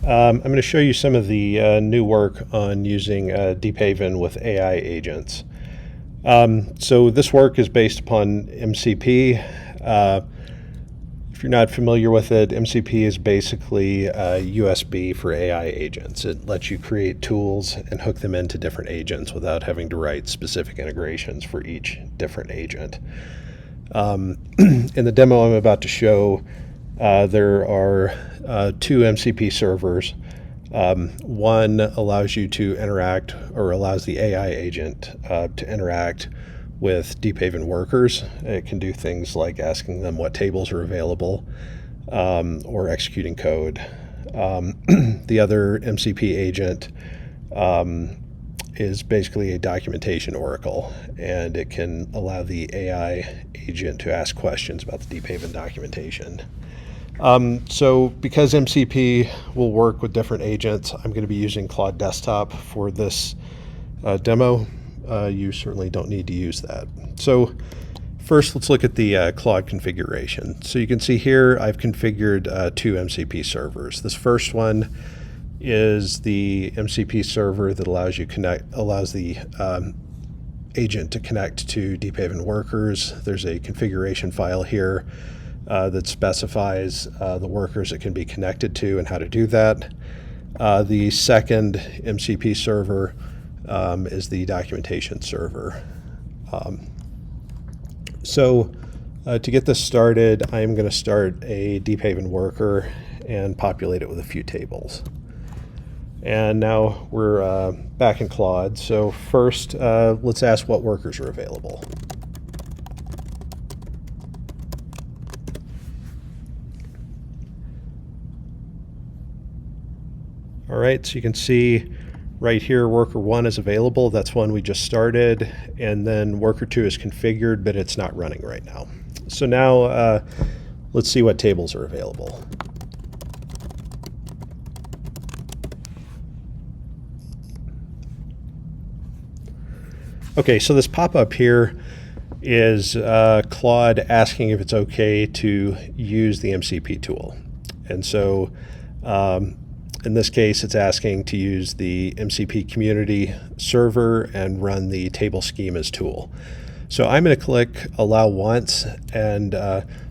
I'm going to show you some of the new work on using Deephaven with AI agents. So this work is based upon MCP. If you're not familiar with it, MCP is basically USB for AI agents. It lets you create tools and hook them into different agents without having to write specific integrations for each different agent. In the demo I'm about to show, there are two MCP servers. One allows you to interact, or allows the AI agent to interact with Deephaven workers. It can do things like asking them what tables are available or executing code. The other MCP agent is basically a documentation oracle, and it can allow the AI agent to ask questions about the Deephaven documentation. So because MCP will work with different agents, I'm going to be using Claude Desktop for this demo. You certainly don't need to use that. So first, let's look at the Claude configuration. So you can see here I've configured two MCP servers. This first one is the MCP server that allows the agent to connect to Deephaven workers. There's a configuration file here that specifies the workers it can be connected to and how to do that. The second MCP server is the documentation server. To get this started, I'm going to start a Deephaven worker and populate it with a few tables. And now we're back in Claude. So first, let's ask what workers are available. All right, so you can see right here, worker 1 is available. That's one we just started. And then worker 2 is configured, but it's not running right now. So now let's see what tables are available. Okay, so this pop-up here is Claude asking if it's okay to use the MCP tool. And so in this case, it's asking to use the MCP community server and run the table schemas tool. So I'm going to click allow once, and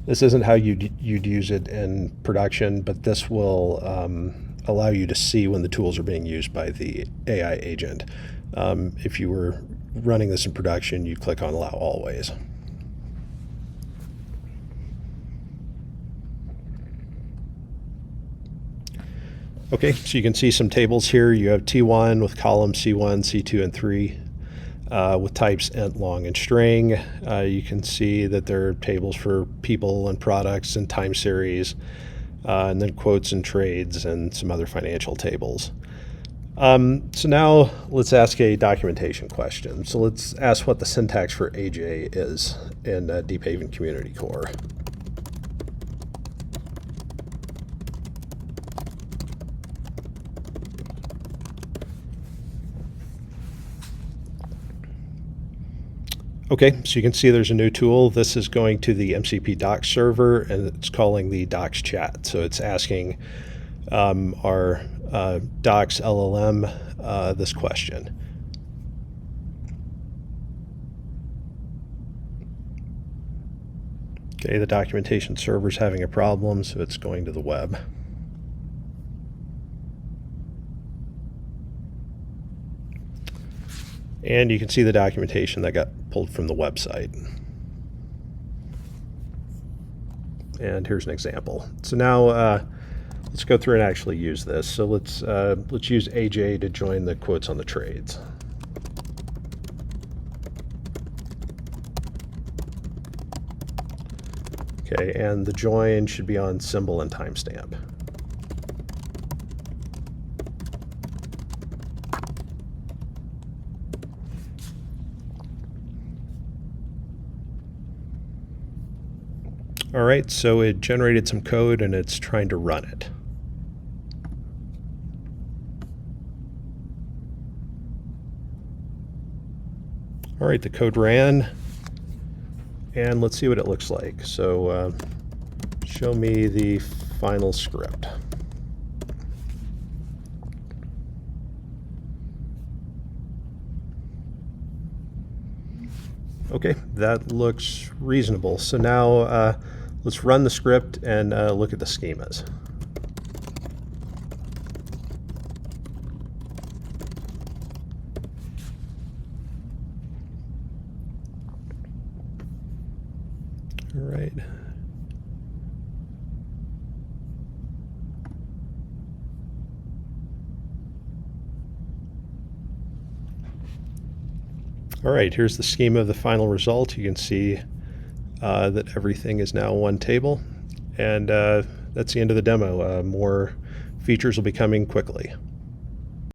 this isn't how you'd use it in production, but this will allow you to see when the tools are being used by the AI agent. If you were running this in production, you'd click on allow always. Okay, so you can see some tables here. You have T1 with columns C1, C2, and 3 with types int, long, and string. You can see that there are tables for people and products and time series, and then quotes and trades and some other financial tables. So now let's ask a documentation question. So let's ask what the syntax for AJ is in Deephaven Community Core. Okay, so you can see there's a new tool. This is going to the MCP docs server, and it's calling the docs chat. So it's asking our docs LLM this question. Okay, the documentation server is having a problem, so it's going to the web. And you can see the documentation that got pulled from the website. And here's an example. So now let's go through and actually use this. So let's use AJ to join the quotes on the trades. Okay, and the join should be on symbol and timestamp. All right, so it generated some code and it's trying to run it. All right, the code ran, and let's see what it looks like. So show me the final script. Okay, that looks reasonable. So now let's run the script and look at the schemas. All right. All right, here's the schema of the final result. You can see that everything is now one table. And that's the end of the demo. More features will be coming quickly.